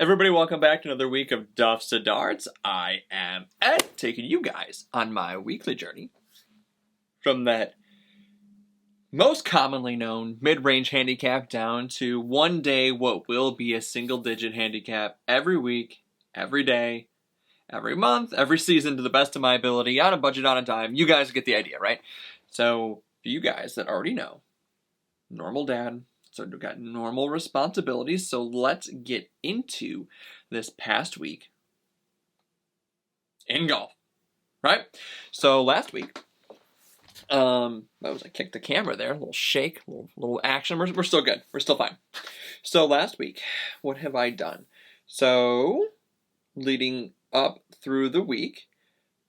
Everybody, welcome back to another week of Duffs to Darts. I am Ed, taking you guys on my weekly journey from that most commonly known mid-range handicap down to one day what will be a single-digit handicap every week, every day, every month, every season to the best of my ability, on a budget, on a dime. You guys get the idea, right? So, for you guys that already know, normal dad, so we've got normal responsibilities, so let's get into this past week in golf, right? So last week, I kicked the camera there, a little shake, little action. We're still good. We're still fine. So last week, what have I done? So leading up through the week,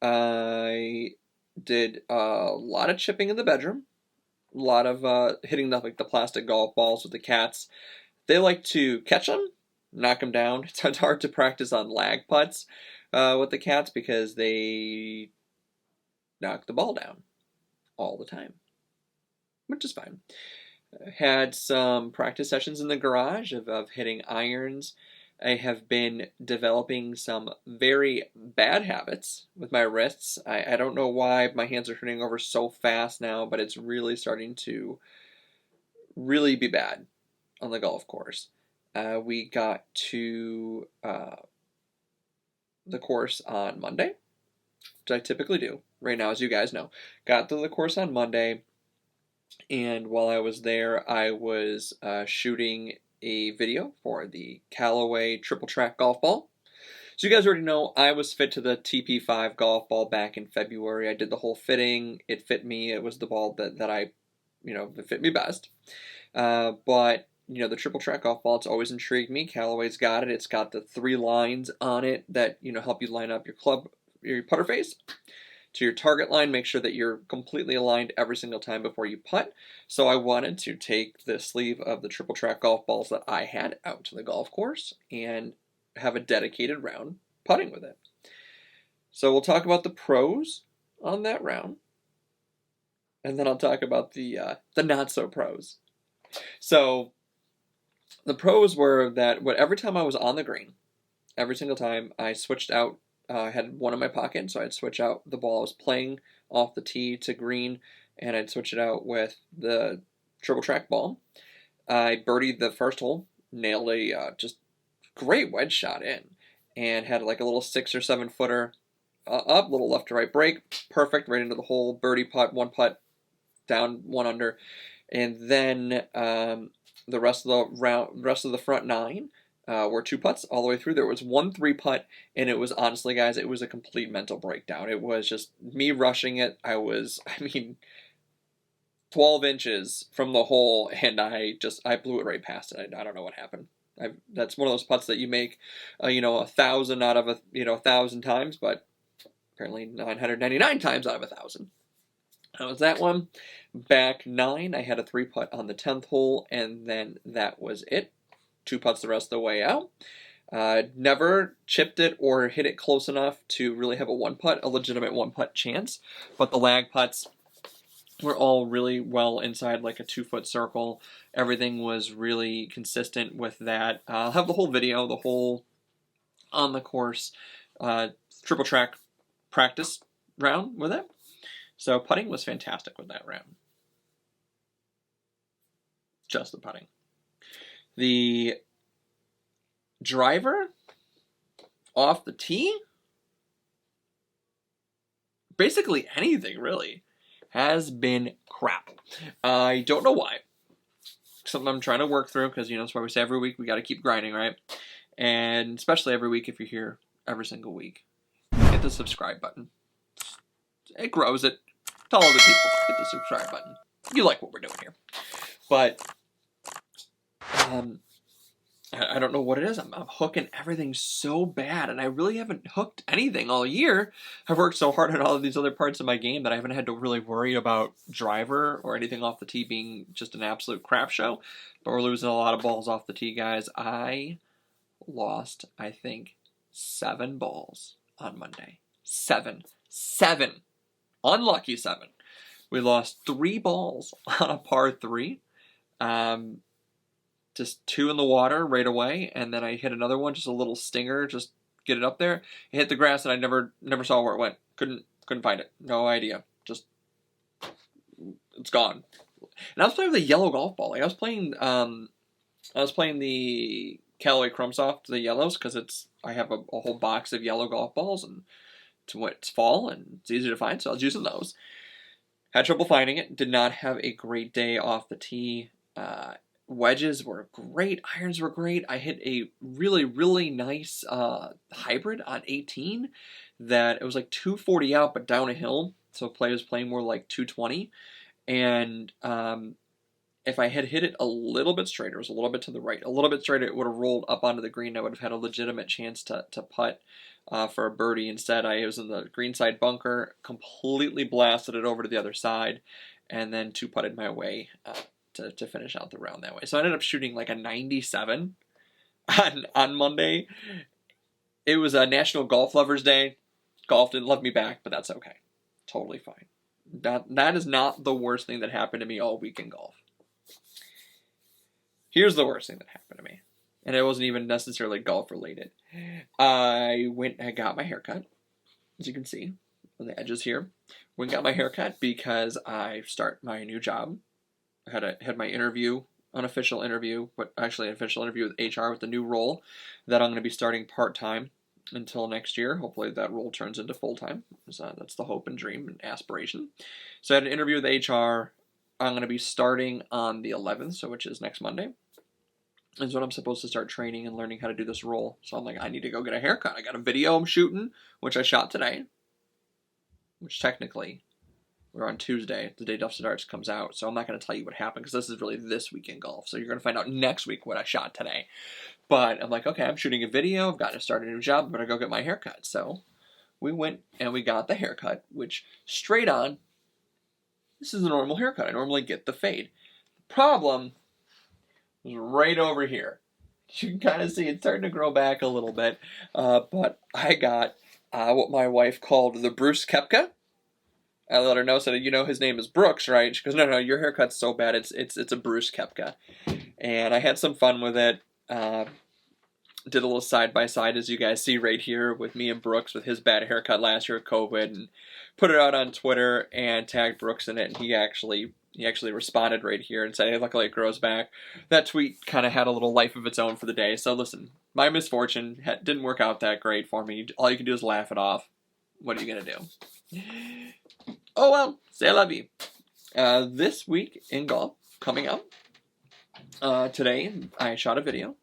I did a lot of chipping in the bedroom. A lot of hitting the plastic golf balls with the cats. They like to catch them, knock them down. It's hard to practice on lag putts with the cats because they knock the ball down all the time, which is fine. Had some practice sessions in the garage of hitting irons. I have been developing some very bad habits with my wrists. I don't know why my hands are turning over so fast now, but it's really starting to really be bad on the golf course. We got to the course on Monday, which I typically do right now, as you guys know. Got to the course on Monday, and while I was there, I was shooting a video for the Callaway triple track golf ball. So you guys already know I was fit to the TP5 golf ball back in February. I did the whole fitting. It fit me. It was the ball that I, that fit me best. But the triple track golf ball, it's always intrigued me. Callaway's got it. It's got the 3 lines on it that, help you line up your putter face to your target line. Make sure that you're completely aligned every single time before you putt. So I wanted to take the sleeve of the triple track golf balls that I had out to the golf course and have a dedicated round putting with it. So we'll talk about the pros on that round, and then I'll talk about the not so pros. So the pros were that every time I was on the green, every single time I switched out. I had one in my pocket, so I'd switch out the ball I was playing off the tee to green, and I'd switch it out with the triple track ball. I birdied the first hole, nailed a just great wedge shot in, and had like a little 6 or 7 footer up, little left to right break, perfect, right into the hole, birdie putt, 1 putt, down 1 under, and then the rest of the front 9. Were 2 putts all the way through. There was 1 3-putt, and it was honestly, guys, it was a complete mental breakdown. It was just me rushing it. I 12 inches from the hole, and I blew it right past it. I don't know what happened. That's one of those putts that you make, 1,000 out of 1,000 times, but apparently 999 times out of 1,000. That was that one. Back 9, I had a 3-putt on the 10th hole, and then that was it. 2 putts the rest of the way out. Never chipped it or hit it close enough to really have a legitimate 1-putt chance. But the lag putts were all really well inside like a 2-foot circle. Everything was really consistent with that. I'll have the whole video, the whole on the course triple track practice round with it. So putting was fantastic with that round. Just the putting. The driver off the tee, basically anything really, has been crap. I don't know why. Something I'm trying to work through because, that's why we say every week we got to keep grinding, right? And especially every week if you're here every single week. Hit the subscribe button. It grows it. Tell other people, hit the subscribe button. You like what we're doing here. But I don't know what it is. I'm hooking everything so bad, and I really haven't hooked anything all year. I've worked so hard on all of these other parts of my game that I haven't had to really worry about driver or anything off the tee being just an absolute crap show. But we're losing a lot of balls off the tee, guys. I lost, I think, 7 balls on Monday. 7. Unlucky 7. We lost 3 balls on a par 3. just 2 in the water right away, and then I hit another one, just a little stinger, just get it up there. It hit the grass, and I never saw where it went. Couldn't find it. No idea. Just it's gone. And I was playing with a yellow golf ball. Like I was playing the Callaway Chrome Soft, the yellows, because I have a whole box of yellow golf balls, and it's fall and it's easy to find, so I was using those. Had trouble finding it. Did not have a great day off the tee. Wedges were great. Irons were great. I hit a really, really nice hybrid on 18 that it was like 240 out, but down a hill. So players playing more like 220. And if I had hit it a little bit straighter, it was a little bit to the right, a little bit straighter, it would have rolled up onto the green. I would have had a legitimate chance to putt for a birdie. Instead, I was in the green side bunker, completely blasted it over to the other side, and then 2-putted my way to finish out the round that way. So I ended up shooting like a 97 on Monday. It was a National Golf Lovers Day. Golf didn't love me back, but that's okay. Totally fine. That is not the worst thing that happened to me all week in golf. Here's the worst thing that happened to me. And it wasn't even necessarily golf related. I got my hair cut, as you can see on the edges here. Went and got my hair cut because I start my new job. I had my interview, unofficial interview, but actually an official interview with HR with the new role that I'm going to be starting part-time until next year. Hopefully that role turns into full-time. So that's the hope and dream and aspiration. So I had an interview with HR. I'm going to be starting on the 11th, which is next Monday. Is when I'm supposed to start training and learning how to do this role. So I'm like, I need to go get a haircut. I got a video I'm shooting, which I shot today. Which technically, we're on Tuesday, the day Duffs and Darts comes out. So I'm not going to tell you what happened, because this is really this week in golf. So you're going to find out next week what I shot today. But I'm like, okay, I'm shooting a video. I've got to start a new job. I'm going to go get my haircut. So we went and we got the haircut, which straight on, this is a normal haircut. I normally get the fade. The problem was right over here. You can kind of see it's starting to grow back a little bit. But I got what my wife called the Bruce Koepka. I let her know, said, you know his name is Brooks, right? She goes, no, your haircut's so bad, it's a Bruce Koepka. And I had some fun with it. Did a little side-by-side, as you guys see right here, with me and Brooks with his bad haircut last year of COVID, and put it out on Twitter and tagged Brooks in it, and he actually responded right here and said, hey, luckily it grows back. That tweet kind of had a little life of its own for the day. So listen, my misfortune didn't work out that great for me. All you can do is laugh it off. What are you going to do? Oh well, c'est la vie. This week in golf, coming up, today I shot a video.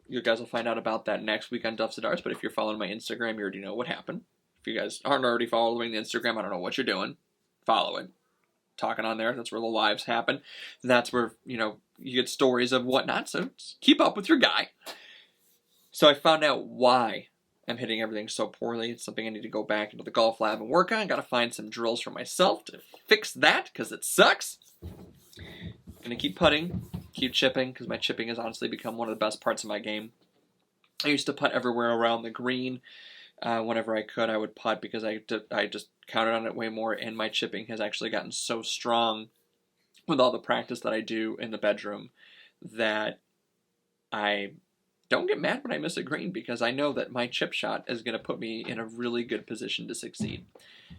You guys will find out about that next week on Duffs and Darts, but if you're following my Instagram, you already know what happened. If you guys aren't already following the Instagram, I don't know what you're doing. Follow it. Talking on there, that's where the lives happen. That's where, you get stories of whatnot, so keep up with your guy. So I found out why I'm hitting everything so poorly. It's something I need to go back into the golf lab and work on. Got to find some drills for myself to fix that, because it sucks. Gonna keep putting, keep chipping, because my chipping has honestly become one of the best parts of my game. I used to putt everywhere around the green. Whenever I could, I would putt, because I just counted on it way more, and my chipping has actually gotten so strong with all the practice that I do in the bedroom that I don't get mad when I miss a green, because I know that my chip shot is going to put me in a really good position to succeed.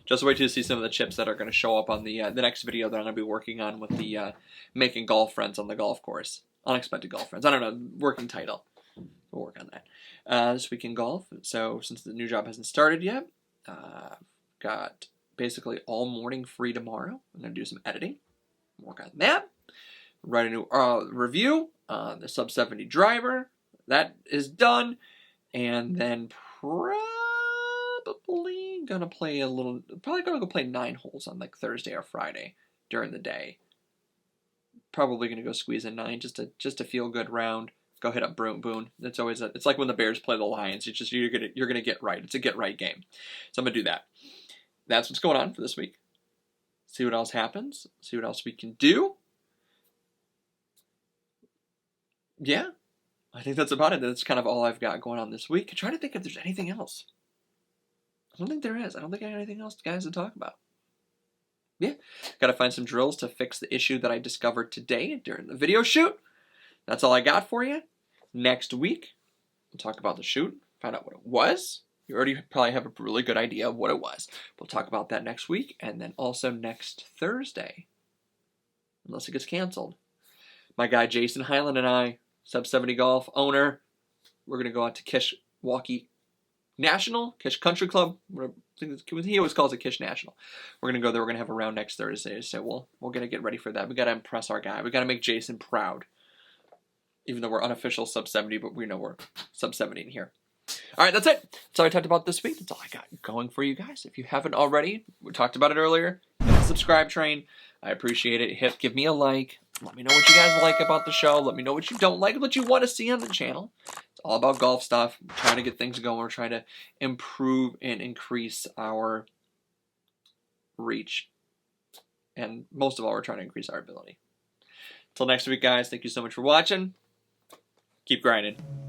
Just wait to see some of the chips that are going to show up on the next video that I'm going to be working on with the making golf friends on the golf course. Unexpected golf friends. I don't know, working title. We'll work on that. This week in golf, so since the new job hasn't started yet, got basically all morning free tomorrow. I'm going to do some editing, work on that, write a new review on the sub 70 driver. That is done, and then probably gonna play probably gonna go play 9 holes on like Thursday or Friday during the day. Probably gonna go squeeze in 9 just to feel good round. Go hit up Boone. It's always it's like when the Bears play the Lions. It's just you're gonna get right. It's a get right game. So I'm gonna do that. That's what's going on for this week. See what else happens. See what else we can do. Yeah, I think that's about it. That's kind of all I've got going on this week. I'm trying to think if there's anything else. I don't think there is. I don't think I have anything else, guys, to talk about. Yeah, got to find some drills to fix the issue that I discovered today during the video shoot. That's all I got for you. Next week, we'll talk about the shoot, find out what it was. You already probably have a really good idea of what it was. We'll talk about that next week, and then also next Thursday, unless it gets canceled. My guy Jason Highland and I, Sub 70 Golf owner, we're going to go out to Kishwaukee National, Kish Country Club. He always calls it Kish National. We're going to go there. We're going to have a round next Thursday. So we're going to get ready for that. We got to impress our guy. We got to make Jason proud. Even though we're unofficial Sub 70, but we know we're Sub 70 in here. All right, that's it. That's all I talked about this week. That's all I got going for you guys. If you haven't already, we talked about it earlier. Hit the subscribe train. I appreciate it. Give me a like. Let me know what you guys like about the show. Let me know what you don't like, what you want to see on the channel. It's all about golf stuff. We're trying to get things going. We're trying to improve and increase our reach. And most of all, we're trying to increase our ability. Until next week, guys, thank you so much for watching. Keep grinding.